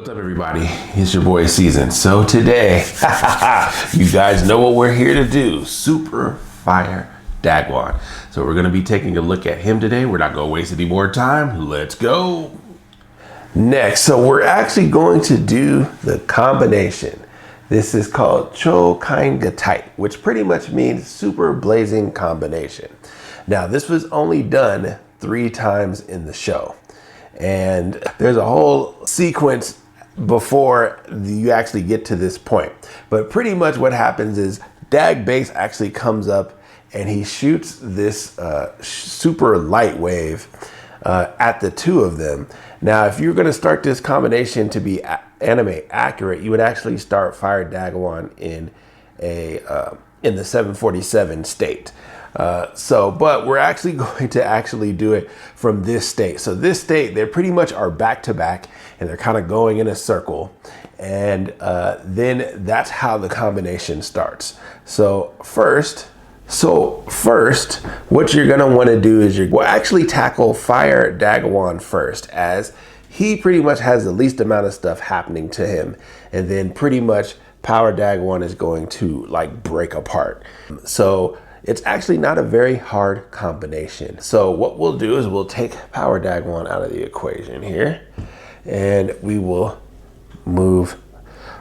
What's up, everybody? It's your boy Season. So today, you guys know what we're here to do. Super Fire Dagwon. So we're going to be taking a look at him today. We're not going to waste any more time. Let's go. Next, so we're actually going to do the combination. This is called Chou Kaen Gattai, which pretty much means super blazing combination. Now, this was only done 3 times in the show. And there's a whole sequence before you actually get to this point. But pretty much what happens is Dag Base actually comes up and he shoots this super light wave at the two of them. Now, if you're going to start this combination to be anime accurate, you would actually start Fire Dagwon in the 747 state. But we're actually going to do it from this state. So this state, they pretty much are back to back and they're kind of going in a circle. And then that's how the combination starts. So first, what you're gonna wanna do is we'll actually tackle Fire Dagwon first, as he pretty much has the least amount of stuff happening to him. And then pretty much Power Dagwon is going to like break apart. So it's actually not a very hard combination. So what we'll do is we'll take Power Dagwon out of the equation here, and we will move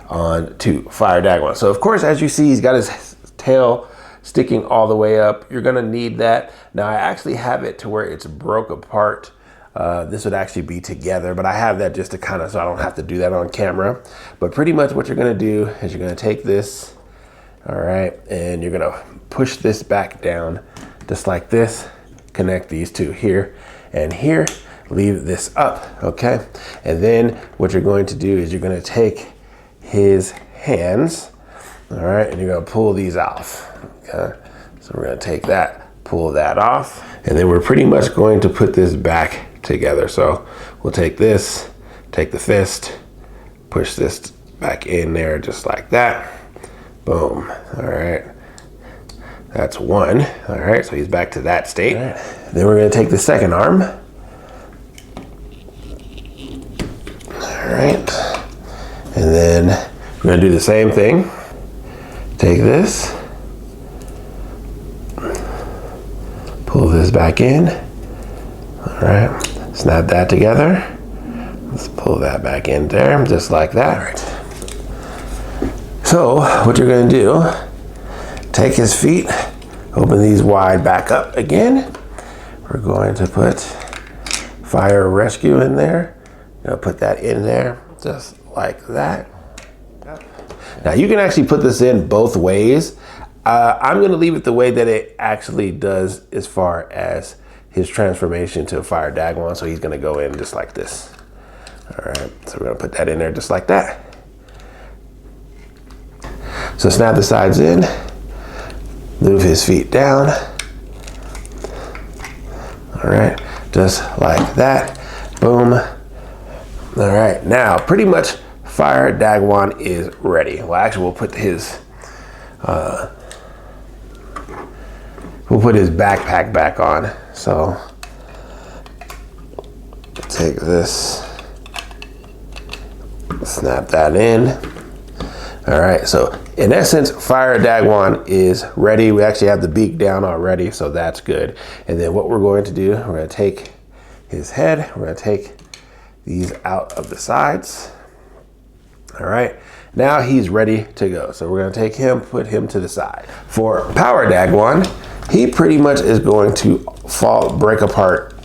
on to Fire Dagwon. So of course, as you see, he's got his tail sticking all the way up. You're gonna need that. Now I actually have it to where it's broke apart. This would actually be together, but I have that just to kind of, so I don't have to do that on camera. But pretty much what you're gonna do is you're gonna take this, all right, and you're gonna push this back down just like this, connect these two here and here, leave this up, okay? And then what you're going to do is you're gonna take his hands, all right, and you're gonna pull these off, okay? So we're gonna take that, pull that off, and then we're pretty much going to put this back together. So we'll take this, take the fist, push this back in there just like that. Boom, all right. That's one, all right, so he's back to that state. Right. Then we're gonna take the second arm. All right, and then we're gonna do the same thing. Take this, pull this back in, all right, snap that together. Let's pull that back in there, just like that. All right. So what you're gonna do, take his feet, open these wide back up again. We're going to put Fire Rescue in there. Put that in there, just like that. Now you can actually put this in both ways. I'm gonna leave it the way that it actually does as far as his transformation to Fire Dagwon. So he's gonna go in just like this. All right, so we're gonna put that in there just like that. So snap the sides in, move his feet down. All right, just like that, boom. All right, now pretty much Fire Dagwon is ready. Well, actually we'll put his backpack back on. So take this, snap that in. All right, so in essence, Fire Dagwon is ready. We actually have the beak down already, so that's good. And then what we're going to do, we're gonna take his head, we're gonna take these out of the sides. All right, now he's ready to go. So we're gonna take him, put him to the side. For Power Dagwon, he pretty much is going to break apart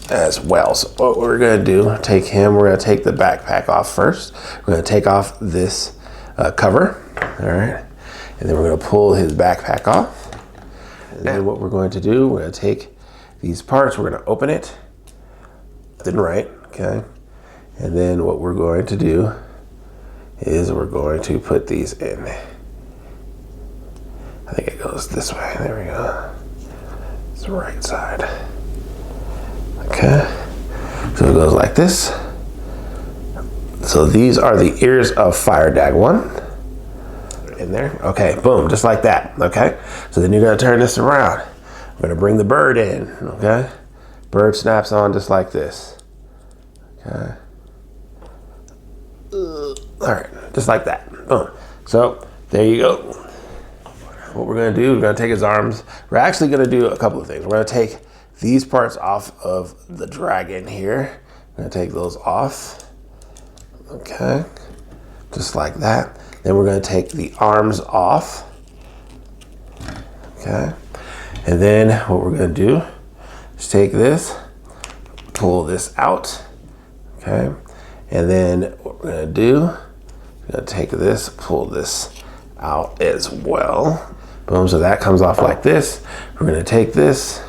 as well. So what we're gonna do, take him, we're gonna take the backpack off first. We're gonna take off this cover, all right? And then we're gonna pull his backpack off. And then what we're going to do, we're gonna take these parts, we're gonna open it, left and right, okay? And then what we're going to do is we're going to put these in. I think it goes this way, there we go. It's the right side. Okay, so it goes like this. So these are the ears of Fire Dagwon. In there, okay, boom, just like that, okay? So then you're gonna turn this around. I'm gonna bring the bird in, okay? Bird snaps on just like this, okay? All right, just like that. Boom. So there you go. What we're gonna do, we're gonna take his arms. We're actually gonna do a couple of things. We're gonna take these parts off of the dragon here. We're gonna take those off. Okay, just like that. Then we're gonna take the arms off. Okay, and then what we're gonna do is take this, pull this out. Okay, and then what we're gonna do, we're gonna take this, pull this out as well. Boom, so that comes off like this. We're gonna take this,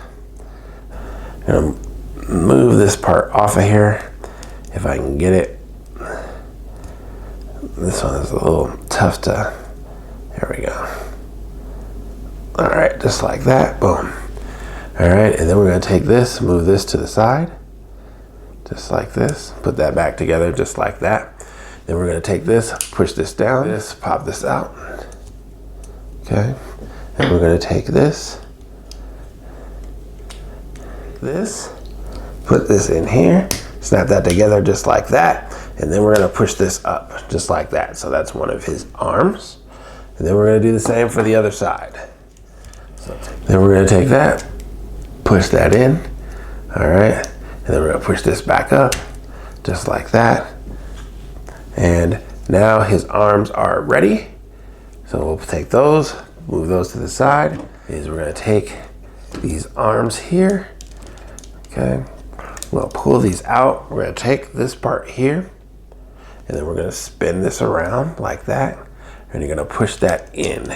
gonna move this part off of here, if I can get it. This one is a little tough to, there we go. All right, just like that, boom. All right, and then we're gonna take this, move this to the side, just like this, put that back together just like that. Then we're gonna take this, push this down, this, pop this out. Okay, and we're gonna take this, put this in here, snap that together just like that, and then we're gonna push this up just like that. So that's one of his arms. And then we're gonna do the same for the other side. So then we're gonna take that, push that in, all right, and then we're gonna push this back up just like that. And now his arms are ready. So we'll take those, move those to the side. We're gonna take these arms here, okay? We'll pull these out. We're gonna take this part here, and then we're gonna spin this around like that, and you're gonna push that in.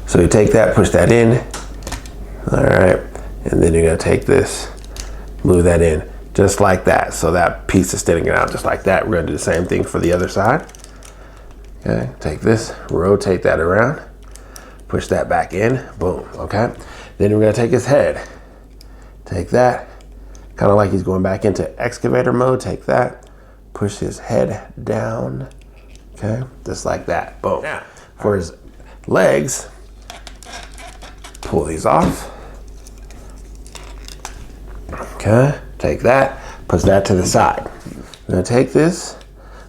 So you take that, push that in, all right, and then you're gonna take this, move that in, just like that. So that piece is sticking out just like that. We're gonna do the same thing for the other side. Okay, take this, rotate that around, push that back in, boom, okay? Then we're gonna take his head, take that, kind of like he's going back into excavator mode, take that, push his head down, okay? Just like that, boom. Now, for his legs, pull these off, okay? Take that, push that to the side. We're gonna take this,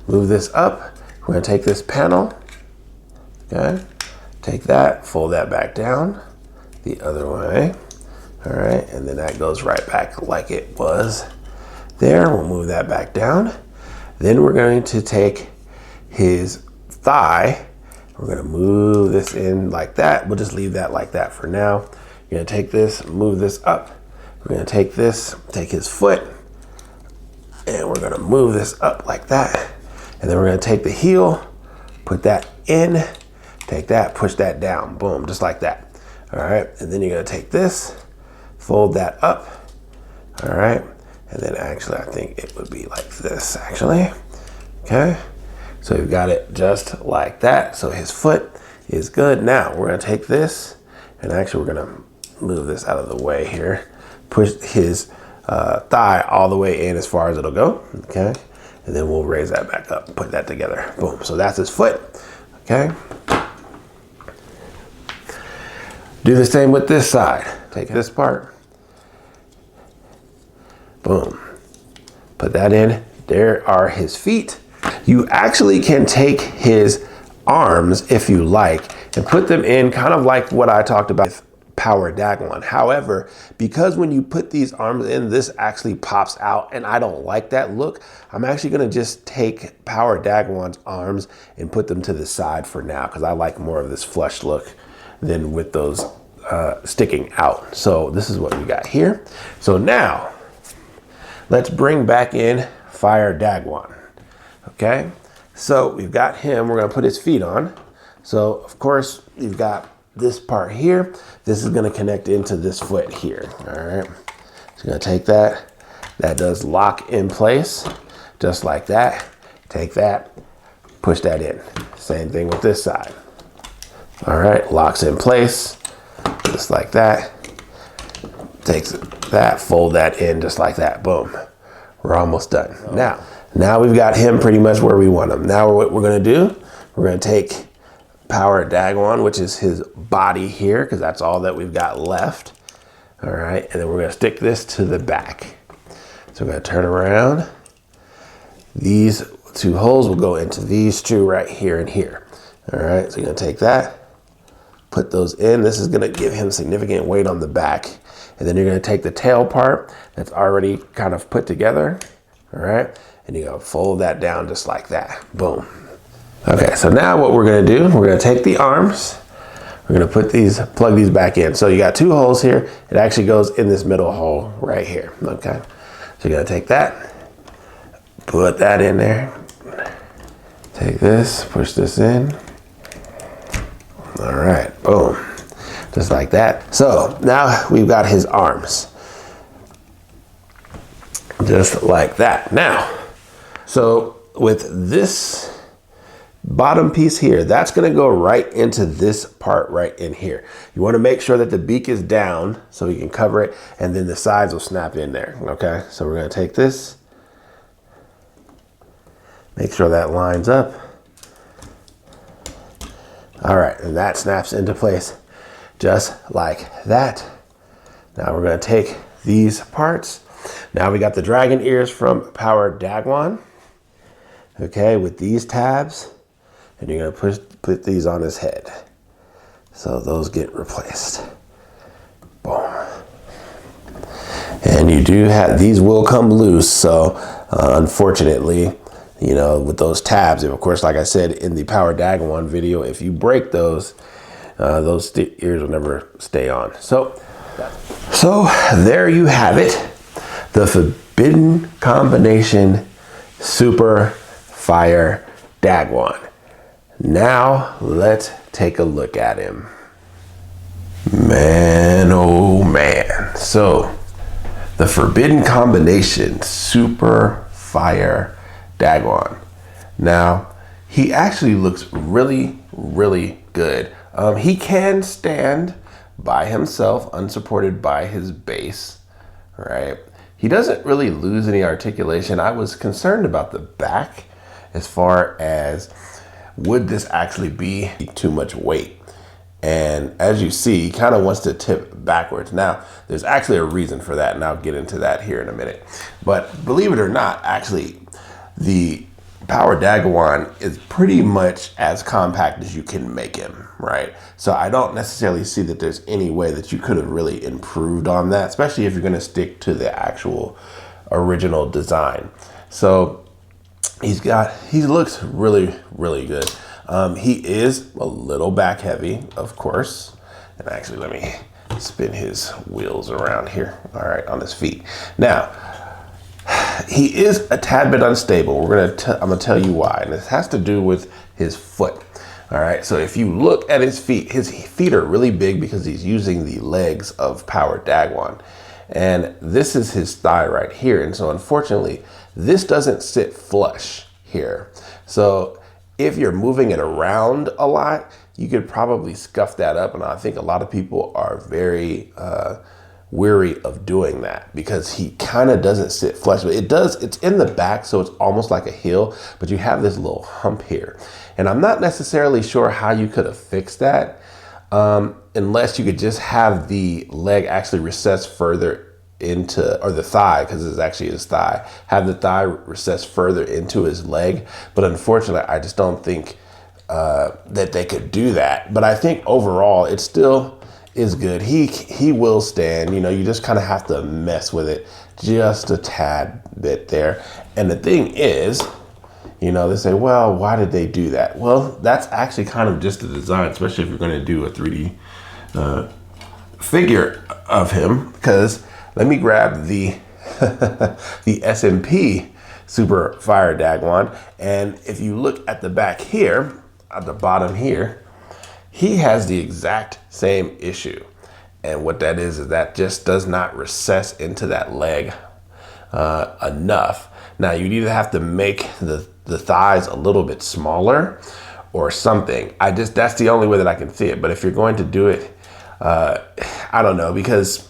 move this up, we're gonna take this panel, okay? Take that, fold that back down the other way, all right? And then that goes right back like it was there. We'll move that back down. Then we're going to take his thigh. We're gonna move this in like that. We'll just leave that like that for now. You're gonna take this, move this up. We're gonna take this, take his foot, and we're gonna move this up like that. And then we're gonna take the heel, put that in, take that, push that down, boom, just like that. All right, and then you're gonna take this, fold that up, all right? And then actually, I think it would be like this, actually, okay? So we've got it just like that. So his foot is good. Now we're gonna take this, and actually we're gonna move this out of the way here, push his thigh all the way in as far as it'll go, okay? And then we'll raise that back up, put that together, boom. So that's his foot, okay? Do the same with this side. Take this part, boom. Put that in, there are his feet. You actually can take his arms, if you like, and put them in kind of like what I talked about with Power Dagwon. However, because when you put these arms in, this actually pops out, and I don't like that look, I'm actually gonna just take Power Dagwon's arms and put them to the side for now, because I like more of this flush look than with those sticking out. So this is what we got here. So now, let's bring back in Fire Dagwon, okay? So we've got him, we're gonna put his feet on. So of course, you've got this part here. This is gonna connect into this foot here, all right? So you're gonna take that. That does lock in place, just like that. Take that, push that in. Same thing with this side. All right, locks in place, just like that. Takes that, fold that in just like that, boom. We're almost done. Now we've got him pretty much where we want him. Now what we're gonna do, we're gonna take Power Dagwon, which is his body here, because that's all that we've got left. All right, and then we're gonna stick this to the back. So we're gonna turn around. These 2 holes will go into these 2 right here and here. All right, so you're gonna take that, put those in. This is gonna give him significant weight on the back. And then you're gonna take the tail part that's already kind of put together, all right? And you're gonna fold that down just like that, boom. Okay, so now what we're gonna do, we're gonna take the arms, we're gonna plug these back in. So you got 2 holes here. It actually goes in this middle hole right here, okay? So you're gonna take that, put that in there. Take this, push this in. All right, boom, just like that. So now we've got his arms, just like that. Now, so with this bottom piece here, that's gonna go right into this part right in here. You wanna make sure that the beak is down so you can cover it, and then the sides will snap in there, okay? So we're gonna take this, make sure that lines up. All right, and that snaps into place just like that. Now we're gonna take these parts. Now we got the dragon ears from Power Dagwon, okay, with these tabs, and you're gonna put these on his head. So those get replaced, boom. And you do have, these will come loose, so unfortunately, you know, with those tabs, and of course, like I said in the Power Dagwon video, if you break those ears will never stay on. So there you have it, the forbidden combination Super Fire Dagwon. Now let's take a look at him. Man, oh man. So the forbidden combination Super Fire Dagwon. Now, he actually looks really, really good. He can stand by himself, unsupported by his base, right? He doesn't really lose any articulation. I was concerned about the back as far as would this actually be too much weight? And as you see, he kind of wants to tip backwards. Now, there's actually a reason for that, and I'll get into that here in a minute. But believe it or not, actually, the Power Dagwon is pretty much as compact as you can make him, right? So I don't necessarily see that there's any way that you could have really improved on that, especially if you're gonna stick to the actual original design. So he looks really, really good. He is a little back heavy, of course. And actually, let me spin his wheels around here. All right, on his feet. Now, he is a tad bit unstable. I'm gonna tell you why, and this has to do with his foot. All right, so if you look at his feet are really big because he's using the legs of Power Dagwon. And this is his thigh right here. And so unfortunately, this doesn't sit flush here. So if you're moving it around a lot, you could probably scuff that up. And I think a lot of people are very weary of doing that because he kind of doesn't sit flush. But it's in the back, so it's almost like a heel, but you have this little hump here. And I'm not necessarily sure how you could have fixed that unless you could just have the leg actually recess further into, or the thigh, because it's actually his thigh, have the thigh recess further into his leg. But unfortunately, I just don't think that they could do that. But I think overall, it still is good. He will stand, you know, you just kind of have to mess with it just a tad bit there. And the thing is, you know, they say, well, why did they do that? Well, that's actually kind of just the design, especially if you're going to do a 3D figure of him. Because let me grab the the SMP Super Fire Dagwon, and if you look at the back here, at the bottom here, he has the exact same issue. And what that is that just does not recess into that leg enough. Now, you'd either have to make the thighs a little bit smaller or something. That's the only way that I can see it. But if you're going to do it, I don't know, because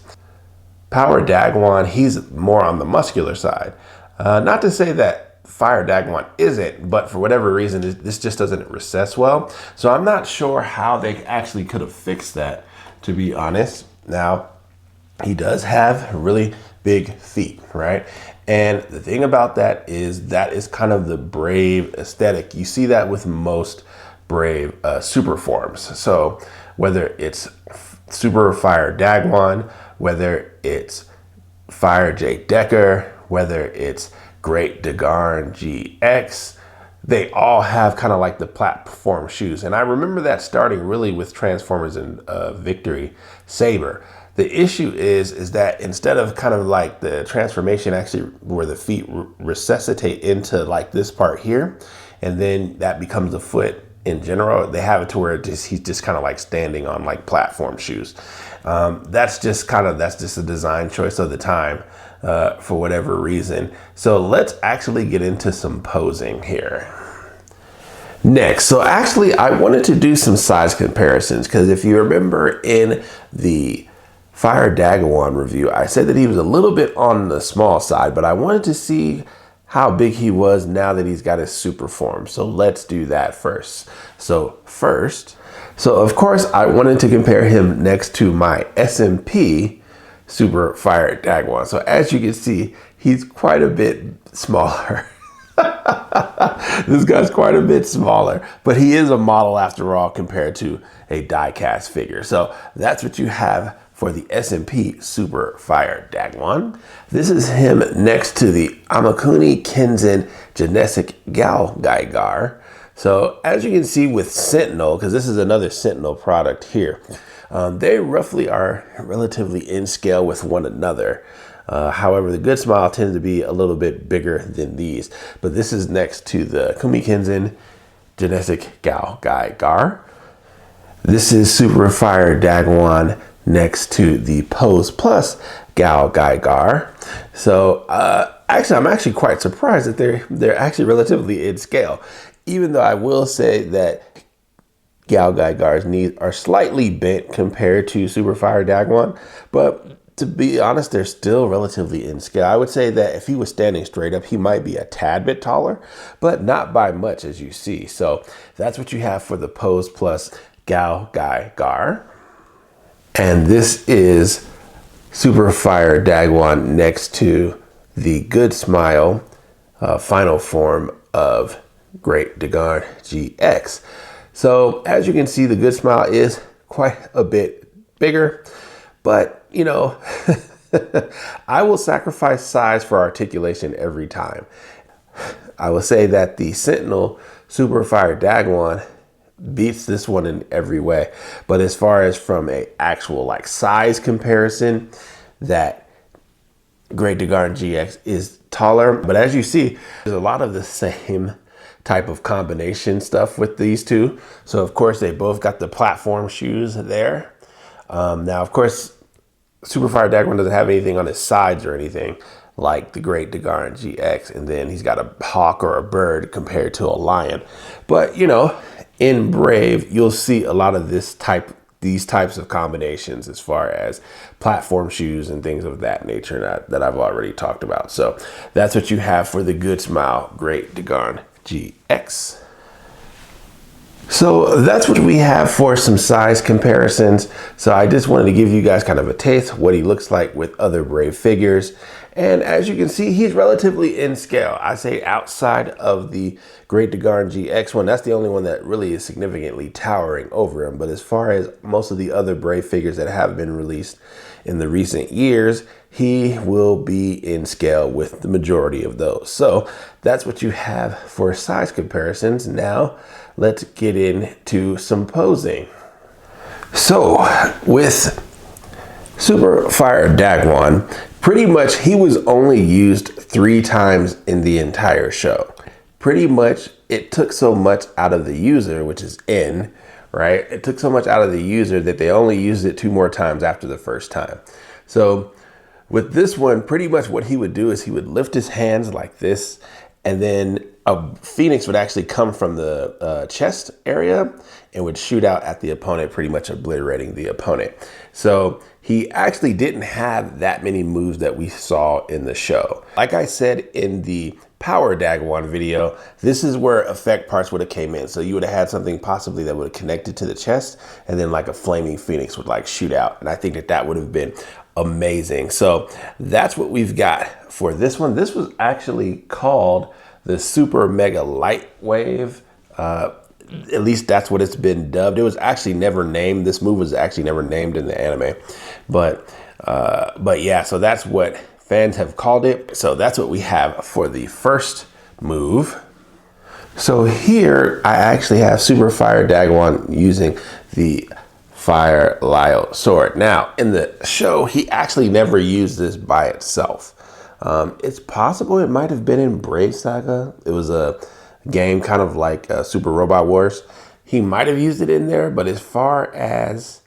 Power Dagwon, he's more on the muscular side. Not to say that Fire Dagwon isn't, but for whatever reason, this just doesn't recess well. So I'm not sure how they actually could have fixed that, to be honest. Now, he does have really big feet, right? And the thing about that is kind of the Brave aesthetic. You see that with most Brave super forms. So whether it's Super Fire Dagwon, whether it's Fire J Decker, whether it's Great Dagwon GX, they all have kind of like the platform shoes. And I remember that starting really with Transformers and Victory Saber. The issue is that instead of kind of like the transformation actually where the feet resuscitate into like this part here, and then that becomes a foot in general, they have it to where he's just kind of like standing on like platform shoes. That's just a design choice of the time for whatever reason. So let's actually get into some posing here. Next, so actually I wanted to do some size comparisons, because if you remember in the Fire Dagwon review, I said that he was a little bit on the small side, but I wanted to see how big he was now that he's got his super form. So let's do that first. So of course I wanted to compare him next to my SMP Super Fire Dagwon. So as you can see, he's quite a bit smaller. This guy's quite a bit smaller, but he is a model after all compared to a die-cast figure. So that's what you have for the SMP Super Fire Dagwon. This is him next to the Amakuni Kenzin Genetic Gal Gaigar. So as you can see with Sentinel, because this is another Sentinel product here, they roughly are relatively in scale with one another. However, the Good Smile tends to be a little bit bigger than these, but this is next to the Kumi Kenzin Genetic Gal Gaigar. This is Super Fire Dagwon next to the Pose Plus Gal Gaigar. So actually, I'm actually quite surprised that they're actually relatively in scale, even though I will say that Gal Gaigar's knees are slightly bent compared to Super Fire Dagwon, but to be honest, they're still relatively in scale. I would say that if he was standing straight up, he might be a tad bit taller, but not by much, as you see. So that's what you have for the Pose Plus Gal Gaigar. And this is Super Fire Dagwon next to the Good Smile final form of Great Dagwon GX. So as you can see, the Good Smile is quite a bit bigger, but you know, I will sacrifice size for articulation every time. I will say that the Sentinel Super Fire Dagwon beats this one in every way, but as far as from a actual like size comparison, that Great Dagwon GX is taller. But as you see, there's a lot of the same type of combination stuff with these two. So of course they both got the platform shoes there. Now of course Super Fire Dagwon doesn't have anything on his sides or anything like the Great Dagwon GX, and then he's got a hawk or a bird compared to a lion. But you know, in Brave, you'll see a lot of these types of combinations as far as platform shoes and things of that nature that I've already talked about. So that's what you have for the Good Smile Great Dagwon GX. So that's what we have for some size comparisons. So I just wanted to give you guys kind of a taste what he looks like with other Brave figures. And as you can see, he's relatively in scale. I say outside of the Great Dagwon GX one, that's the only one that really is significantly towering over him. But as far as most of the other Brave figures that have been released in the recent years, he will be in scale with the majority of those. So that's what you have for size comparisons. Now let's get into some posing. So with Super Fire Dagwon, pretty much he was only used 3 times in the entire show. Pretty much it took so much out of the user, which is N, right? It took so much out of the user that they only used it 2 more times after the first time. So with this one, pretty much what he would do is he would lift his hands like this, and then a phoenix would actually come from the chest area and would shoot out at the opponent, pretty much obliterating the opponent. So he actually didn't have that many moves that we saw in the show. Like I said in the Power Dagwon video, this is where effect parts would have came in. So you would have had something possibly that would have connected to the chest, and then like a flaming phoenix would like shoot out. And I think that that would have been amazing. So that's what we've got for this one. This was actually called the Super Mega Light Wave. At least that's what it's been dubbed. It was actually never named. This move was actually never named in the anime, but yeah, so that's what fans have called it. So that's what we have for the first move. So here I actually have Super Fire Dagwon using the Fire Lyle sword. Now in the show, he actually never used this by itself. It's possible it might have been in Brave Saga. It was a game kind of like Super Robot Wars. He might have used it in there, but as far as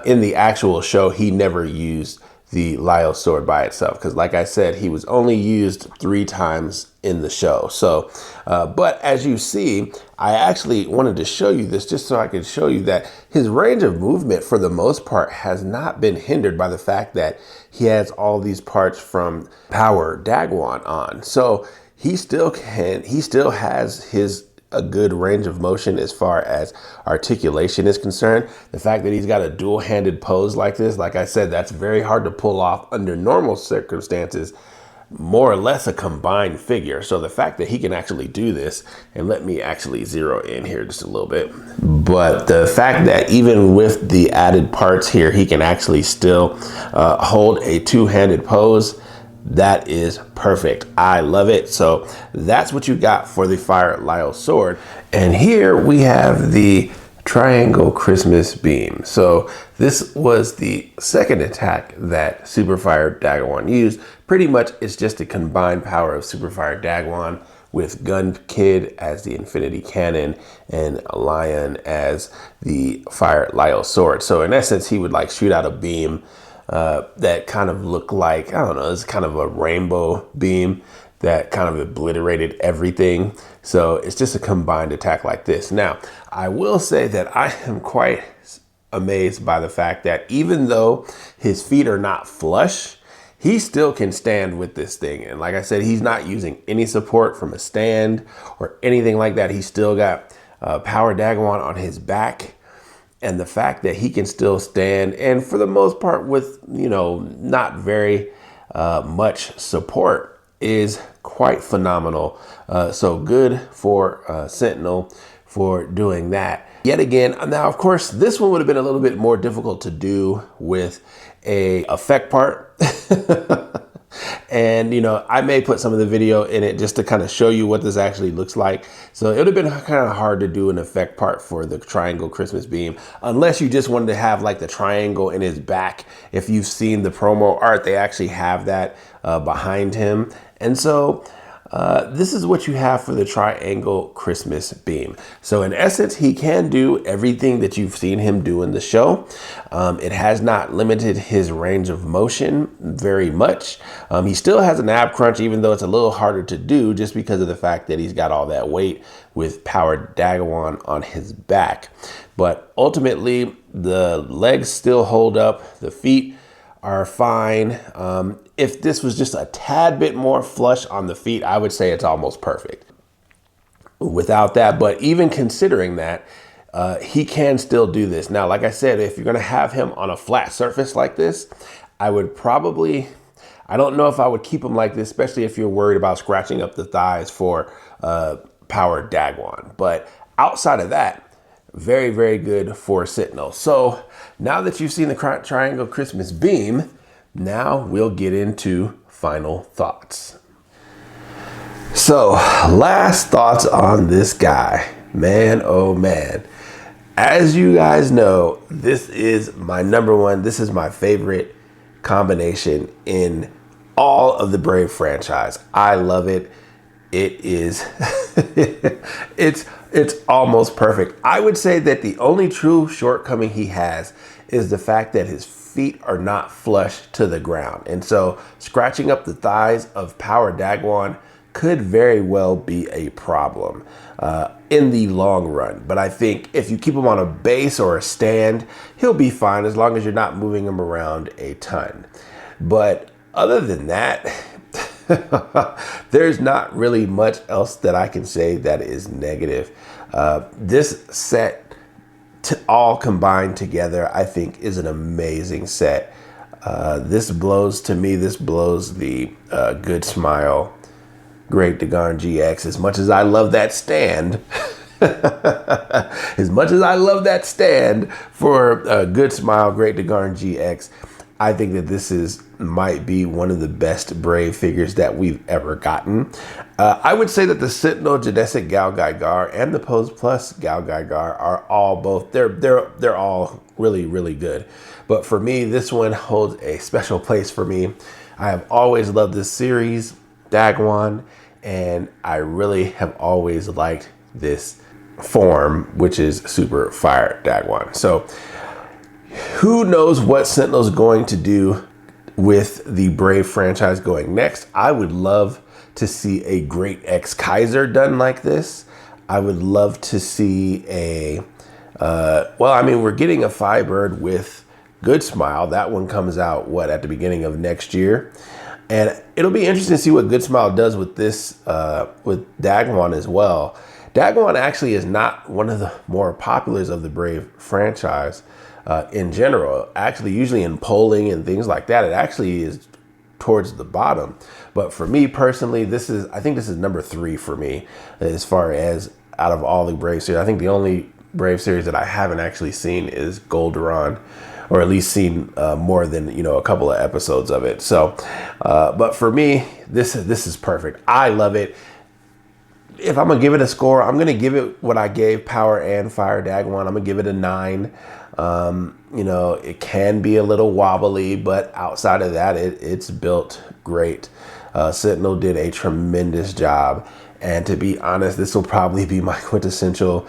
in the actual show, he never used the Lyle sword by itself, because like I said, he was only used 3 times in the show. So but as you see, I actually wanted to show you this just so I could show you that his range of movement for the most part has not been hindered by the fact that he has all these parts from Power Dagwon on. So he still has a good range of motion as far as articulation is concerned. The fact that he's got a dual-handed pose like this, like I said, that's very hard to pull off under normal circumstances, more or less a combined figure. So the fact that he can actually do this, and let me actually zero in here just a little bit, but the fact that even with the added parts here, he can actually still hold a two-handed pose, that is perfect. I love it. So that's what you got for the Fire Lyle sword. And here we have the Triangle Christmas Beam. So this was the second attack that Super Fire Dagwon used. Pretty much it's just a combined power of Super Fire Dagwon with Gun Kid as the Infinity Cannon and Lion as the Fire Lyle sword. So in essence, he would like shoot out a beam that kind of looked like, I don't know, it's kind of a rainbow beam that kind of obliterated everything. So it's just a combined attack like this. Now, I will say that I am quite amazed by the fact that even though his feet are not flush, he still can stand with this thing. And like I said, he's not using any support from a stand or anything like that. He's still got Power Dagwon on his back. And the fact that he can still stand, and for the most part with, you know, not very much support, is quite phenomenal. So good for Sentinel for doing that. Yet again, now of course, this one would have been a little bit more difficult to do with a effect part. And, you know, I may put some of the video in it just to kind of show you what this actually looks like. So it would have been kind of hard to do an effect part for the Triangle Christmas Beam, unless you just wanted to have like the triangle in his back. If you've seen the promo art, they actually have that behind him. And so this is what you have for the Triangle Christmas Beam. So in essence, he can do everything that you've seen him do in the show. It has not limited his range of motion very much. He still has an ab crunch, even though it's a little harder to do just because of the fact that he's got all that weight with Power Dagwon on his back. But ultimately, the legs still hold up, the feet are fine. If this was just a tad bit more flush on the feet, I would say it's almost perfect without that. But even considering that, he can still do this. Now, like I said, if you're gonna have him on a flat surface like this, I would probably, I don't know if I would keep him like this, especially if you're worried about scratching up the thighs for Power Dagwon. But outside of that, very, very good for Sentinel. So now that you've seen the Triangle Christmas Beam, now we'll get into final thoughts. So last thoughts on this guy. Man, oh man. As you guys know, this is my number one. This is my favorite combination in all of the Brave franchise. I love it. It is, it's almost perfect. I would say that the only true shortcoming he has is the fact that his feet are not flush to the ground. And so scratching up the thighs of Power Dagwon could very well be a problem in the long run. But I think if you keep him on a base or a stand, he'll be fine as long as you're not moving him around a ton. But other than that, there's not really much else that I can say that is negative. This set all combined together, I think, is an amazing set. This blows, to me, this blows the Good Smile Great Dagwon GX. As much as I love that stand, as much as I love that stand for Good Smile Great Dagwon GX, I think that this might be one of the best Brave figures that we've ever gotten. I would say that the Sentinel Genetic Gao Gaigar and the Pose Plus Gao Gaigar are all they're all really, really good. But for me, this one holds a special place for me. I have always loved this series, Dagwon, and I really have always liked this form, which is Super Fire Dagwon. So who knows what Sentinel's going to do with the Brave franchise going next. I would love to see a Great X Kaiser done like this. I would love to see a, well, I mean, we're getting a Firebird with Good Smile. That one comes out, what, at the beginning of next year? And it'll be interesting to see what Good Smile does with this, with Dagwon as well. Dagwon actually is not one of the more populars of the Brave franchise in general. Actually, usually in polling and things like that, it actually is towards the bottom. But for me personally, I think this is number 3 for me as far as out of all the Brave series. I think the only Brave series that I haven't actually seen is Golderon, or at least seen more than, a couple of episodes of it. So, but for me, this is perfect. I love it. If I'm gonna give it a score, I'm gonna give it what I gave Power and Fire Dagwon. I'm gonna give it a 9. It can be a little wobbly, but outside of that, it's built great. Sentinel did a tremendous job, and to be honest, this will probably be my quintessential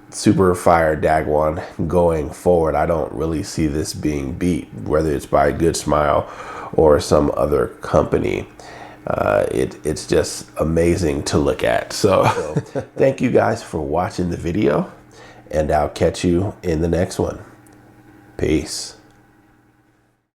Super Fire Dagwon going forward. I don't really see this being beat, whether it's by Good Smile or some other company. It's just amazing to look at. So thank you guys for watching the video, and I'll catch you in the next one. Peace.